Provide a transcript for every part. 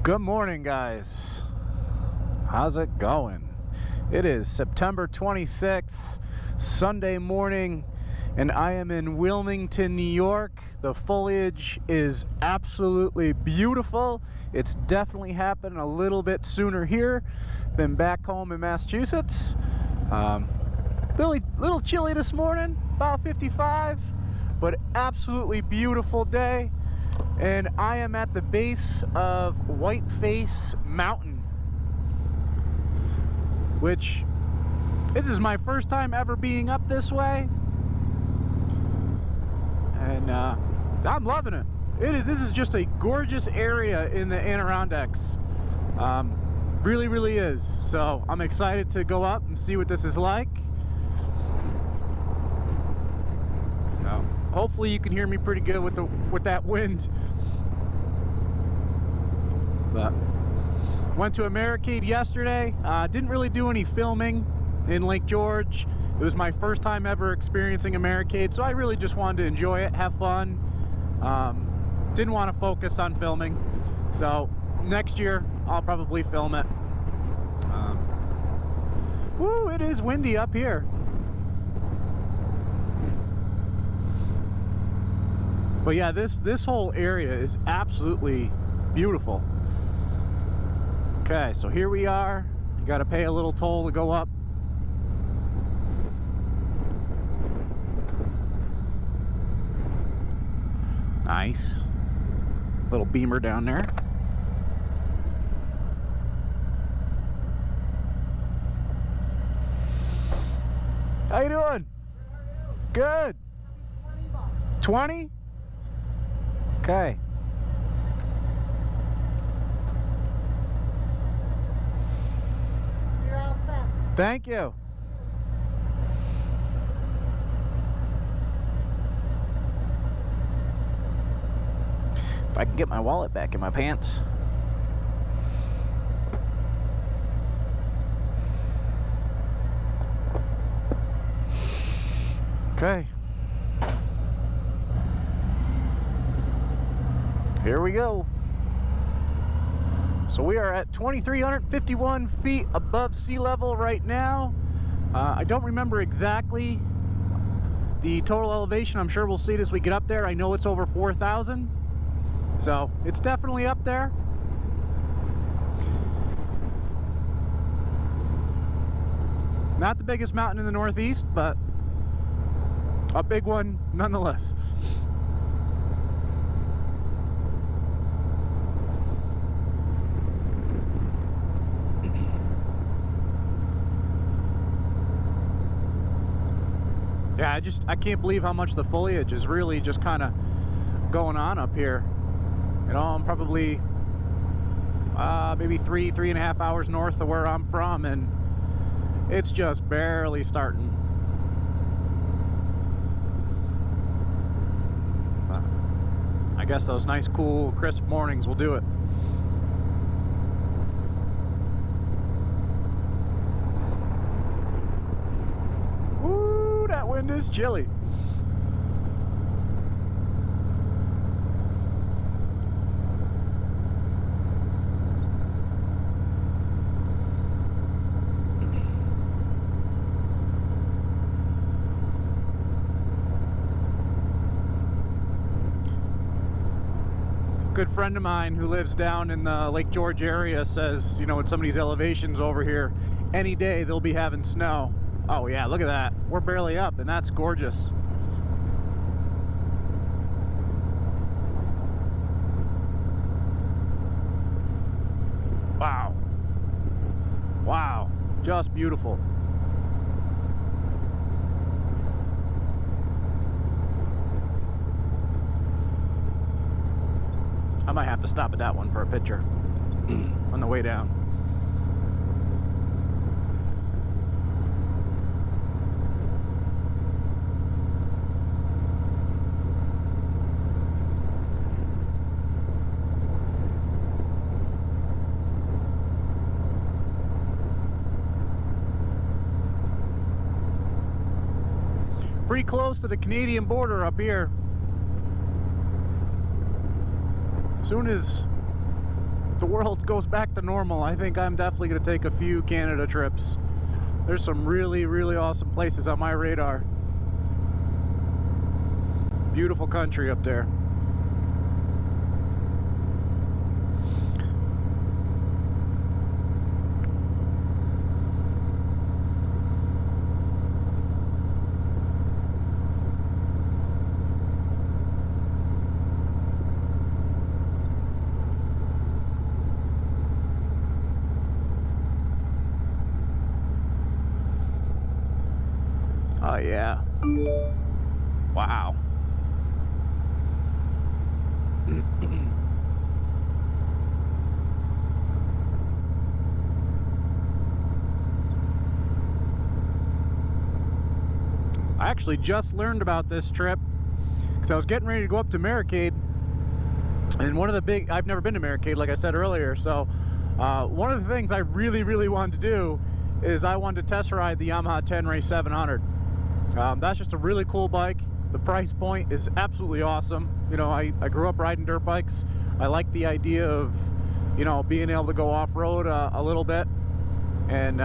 Good morning, guys. How's it going? It is September 26th, Sunday morning, and I am in Wilmington, New York. The foliage is absolutely beautiful. It's definitely happened a little bit sooner here than back home in Massachusetts. Little chilly this morning, about 55, but absolutely beautiful day. And I am at the base of Whiteface Mountain, which this is my first time ever being up this way, and I'm loving it. This is just a gorgeous area in the Adirondacks. Really is. So I'm excited to go up and see what this is like. So hopefully you can hear me pretty good with that wind. But went to Americade yesterday. Didn't really do any filming in Lake George. It was my first time ever experiencing Americade, so I really just wanted to enjoy it, have fun. Didn't want to focus on filming. So next year I'll probably film it. Woo, it is windy up here. But yeah, this whole area is absolutely beautiful. Okay, so here we are. You got to pay a little toll to go up. Nice. Little beamer down there. How you doing? Good. 20? Okay. You're all set. Thank you. If I can get my wallet back in my pants. Okay. Here we go. So we are at 2,351 feet above sea level right now. I don't remember exactly the total elevation. I'm sure we'll see it as we get up there. I know it's over 4,000. So it's definitely up there. Not the biggest mountain in the Northeast, but a big one nonetheless. Yeah, I can't believe how much the foliage is really just kind of going on up here. You know, I'm probably maybe 3.5 hours north of where I'm from, and it's just barely starting. I guess those nice, cool, crisp mornings will do it. Woo, that wind is chilly. Good friend of mine who lives down in the Lake George area says, you know, at some of these elevations over here, any day they'll be having snow. Oh yeah, look at that. We're barely up, and that's gorgeous. Wow. Wow. Just beautiful. I might have to stop at that one for a picture on the way down. Pretty close to the Canadian border up here. Soon as the world goes back to normal, I think I'm definitely going to take a few Canada trips. There's some really, really awesome places on my radar. Beautiful country up there. Oh yeah. Wow. I actually just learned about this trip because I was getting ready to go up to Maracade, and one of the big, I've never been to Maracade like I said earlier, so one of the things I really wanted to do is I wanted to test ride the Yamaha Tenere 700. That's just a really cool bike. The price point is absolutely awesome. You know, I grew up riding dirt bikes. I like the idea of, you know, being able to go off-road a little bit. And,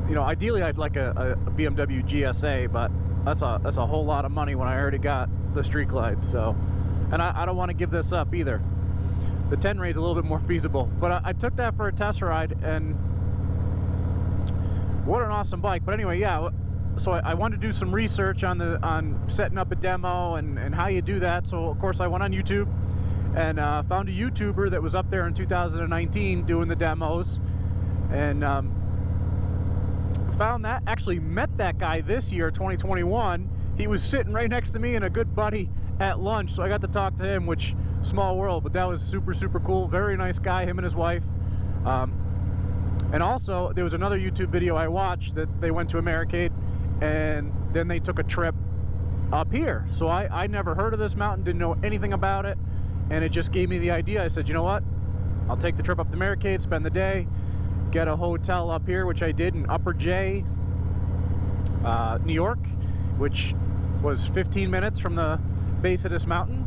you know, ideally I'd like a BMW GSA, but that's a whole lot of money when I already got the Street Glide. So, and I don't want to give this up either. The Tenere is a little bit more feasible. But I took that for a test ride, and what an awesome bike. But anyway, yeah. So I wanted to do some research on setting up a demo and how you do that. So of course I went on YouTube and found a YouTuber that was up there in 2019 doing the demos, and found that, actually met that guy this year, 2021. He was sitting right next to me and a good buddy at lunch, so I got to talk to him, which, small world, but that was super cool. Very nice guy, him and his wife. And also there was another YouTube video I watched that they went to a Maracade, and then they took a trip up here. So I never heard of this mountain, didn't know anything about it, and it just gave me the idea. I said, you know what, I'll take the trip up to Maracade, spend the day, get a hotel up here, which I did in Upper J, New York, which was 15 minutes from the base of this mountain.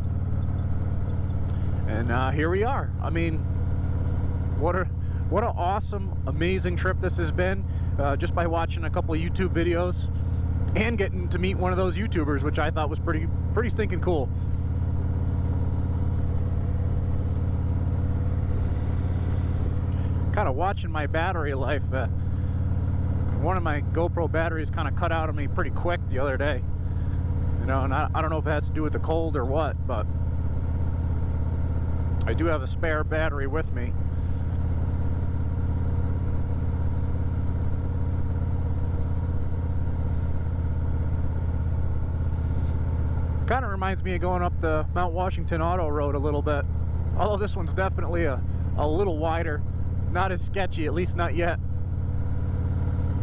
And here we are. I mean, what an awesome, amazing trip this has been, just by watching a couple of YouTube videos and getting to meet one of those YouTubers, which I thought was pretty stinking cool. Kind of watching my battery life. One of my GoPro batteries kind of cut out on me pretty quick the other day. You know, and I don't know if it has to do with the cold or what, but I do have a spare battery with me. Kind of reminds me of going up the Mount Washington Auto Road a little bit. Although this one's definitely a little wider. Not as sketchy, at least not yet.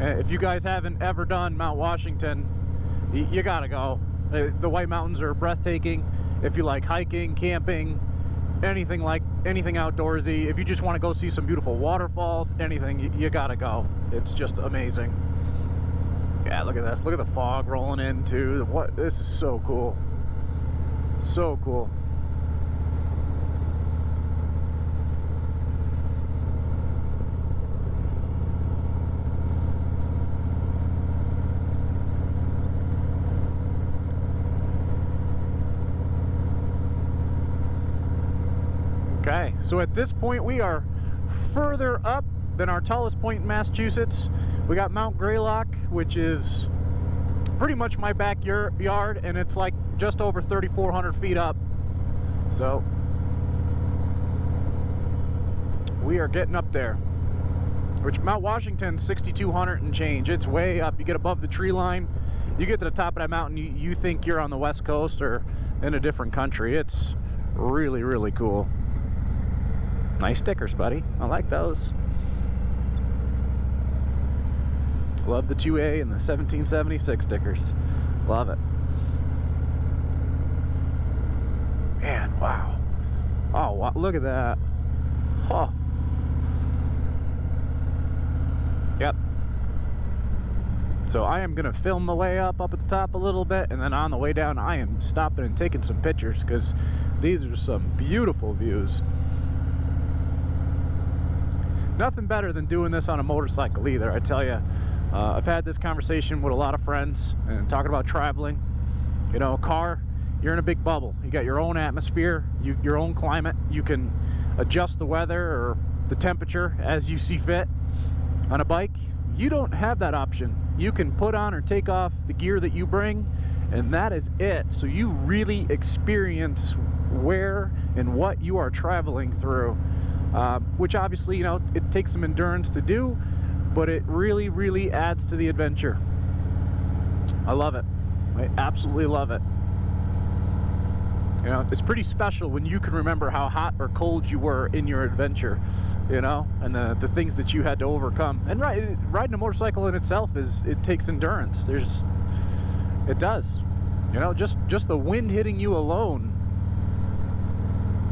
If you guys haven't ever done Mount Washington, you gotta go. The White Mountains are breathtaking. If you like hiking, camping, anything outdoorsy, if you just want to go see some beautiful waterfalls, anything, you gotta go. It's just amazing. Yeah, look at this. Look at the fog rolling in too. This is so cool. So cool. Okay, so at this point we are further up than our tallest point in Massachusetts. We got Mount Greylock, which is pretty much my backyard, and it's like just over 3,400 feet up. So we are getting up there. Which Mount Washington's 6,200 and change. It's way up. You get above the tree line, you get to the top of that mountain, you think you're on the West Coast or in a different country. It's really cool. Nice stickers, buddy. I like those. Love the 2A and the 1776 stickers. Love it. Man, wow. Oh, wow. Look at that. Oh. Yep. So I am going to film the way up at the top a little bit, and then on the way down I am stopping and taking some pictures, because these are some beautiful views. Nothing better than doing this on a motorcycle either, I tell you. I've had this conversation with a lot of friends and talking about traveling. You know, a car, you're in a big bubble. You got your own atmosphere, your own climate. You can adjust the weather or the temperature as you see fit. On a bike, you don't have that option. You can put on or take off the gear that you bring, and that is it. So you really experience where and what you are traveling through, which obviously, you know, it takes some endurance to do, but it really, really adds to the adventure. I love it. I absolutely love it. You know, it's pretty special when you can remember how hot or cold you were in your adventure, you know, and the things that you had to overcome. And riding a motorcycle in itself it takes endurance. It does. You know, just the wind hitting you alone,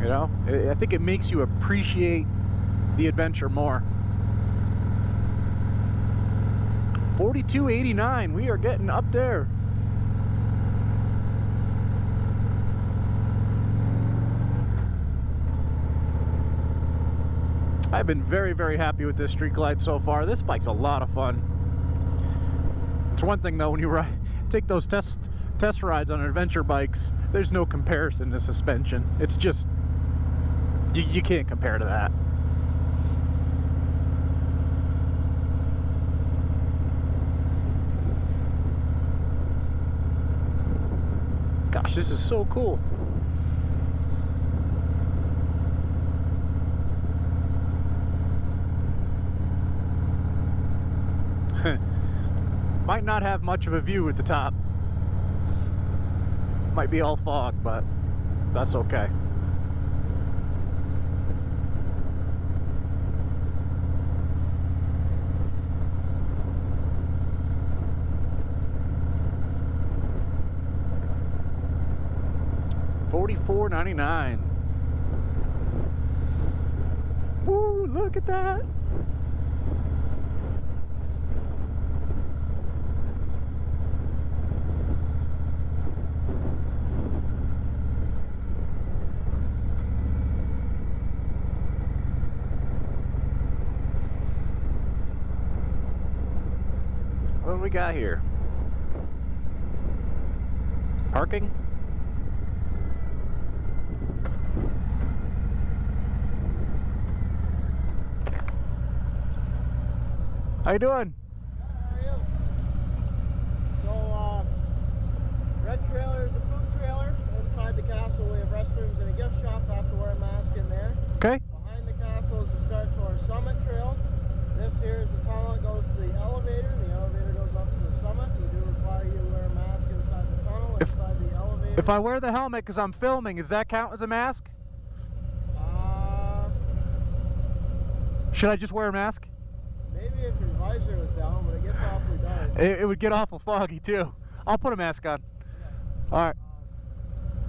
you know, I think it makes you appreciate the adventure more. 42.89, we are getting up there. I've been very, very happy with this Street Glide so far. This bike's a lot of fun. It's one thing though, when you take those test rides on adventure bikes, there's no comparison to suspension. It's just, you can't compare to that. Gosh, this is so cool. Might not have much of a view at the top. Might be all fog, but that's okay. $44.99. Woo! Look at that. What do we got here? Parking? How you doing? How are you? So, red trailer is a food trailer. Inside the castle we have restrooms and a gift shop. Have to wear a mask in there. Okay. Behind the castle is the start to our summit trail. This here is the tunnel that goes to the elevator. The elevator goes up to the summit. We do require you to wear a mask inside the tunnel, inside the elevator. If I wear the helmet because I'm filming, does that count as a mask? Should I just wear a mask? Maybe if your visor was down, but it gets awfully dark. It would get awful foggy too. I'll put a mask on. Yeah. All right.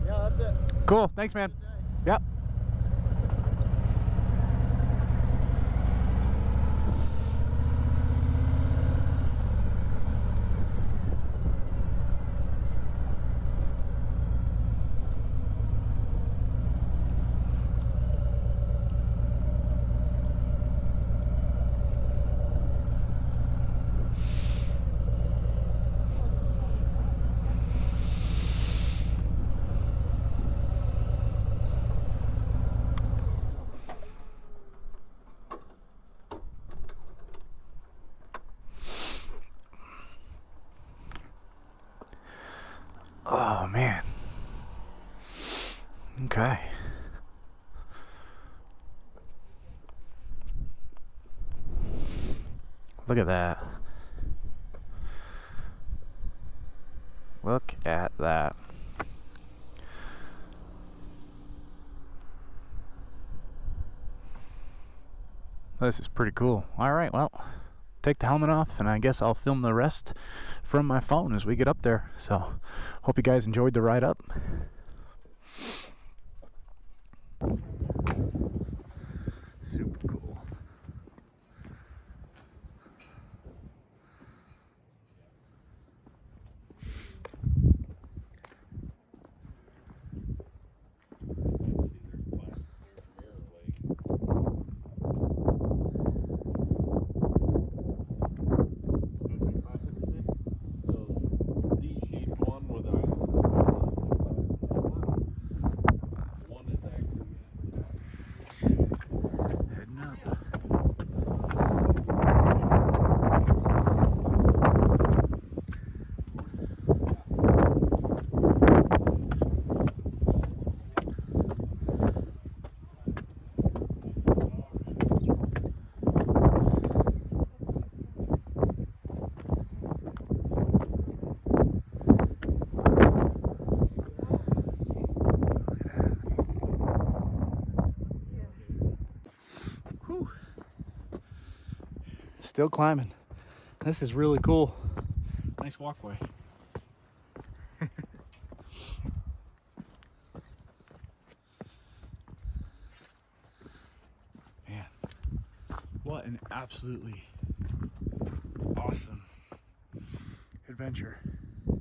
Yeah, that's it. Cool. Thanks, man. Yep. Oh man. Okay. Look at that. Look at that. This is pretty cool. All right, well, take the helmet off and I guess I'll film the rest from my phone as we get up there. So hope you guys enjoyed the ride up. Super cool. Still climbing. This is really cool. Nice walkway. Man, what an absolutely awesome adventure. I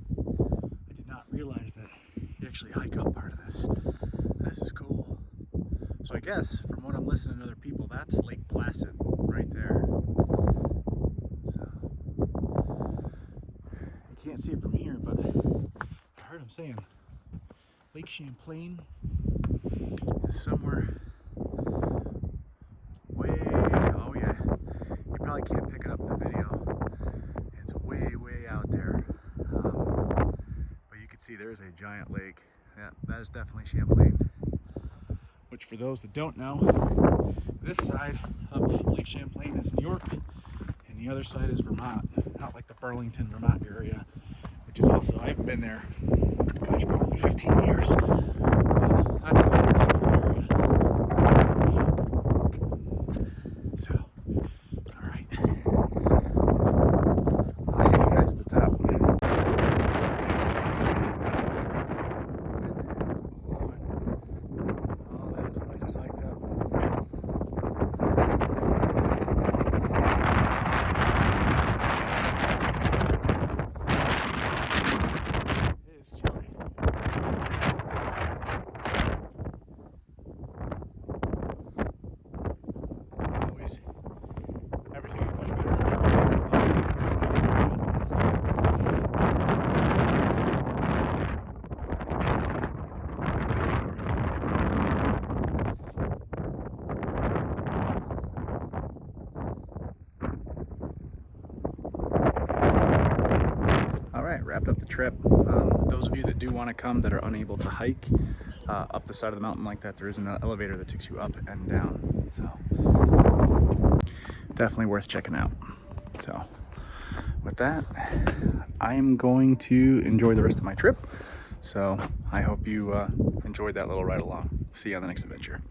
did not realize that you actually hike up part of this. This is cool. So I guess from what I'm listening to other people, that's Lake Placid right there. So I can't see it from here, but I heard him saying Lake Champlain is somewhere way, oh yeah, you probably can't pick it up in the video. It's way out there. But you can see there's a giant lake. Yeah, that is definitely Champlain. Which for those that don't know, this side of Lake Champlain is New York and the other side is Vermont. Not like the Burlington, Vermont area, which is also, I haven't been there, gosh, probably 15 years. That's another popular area. So, all right. I'll see you guys at the top. Wrapped up the trip. Those of you that do want to come that are unable to hike up the side of the mountain like that, there is an elevator that takes you up and down. So definitely worth checking out. So with that, I am going to enjoy the rest of my trip. So I hope you enjoyed that little ride along. See you on the next adventure.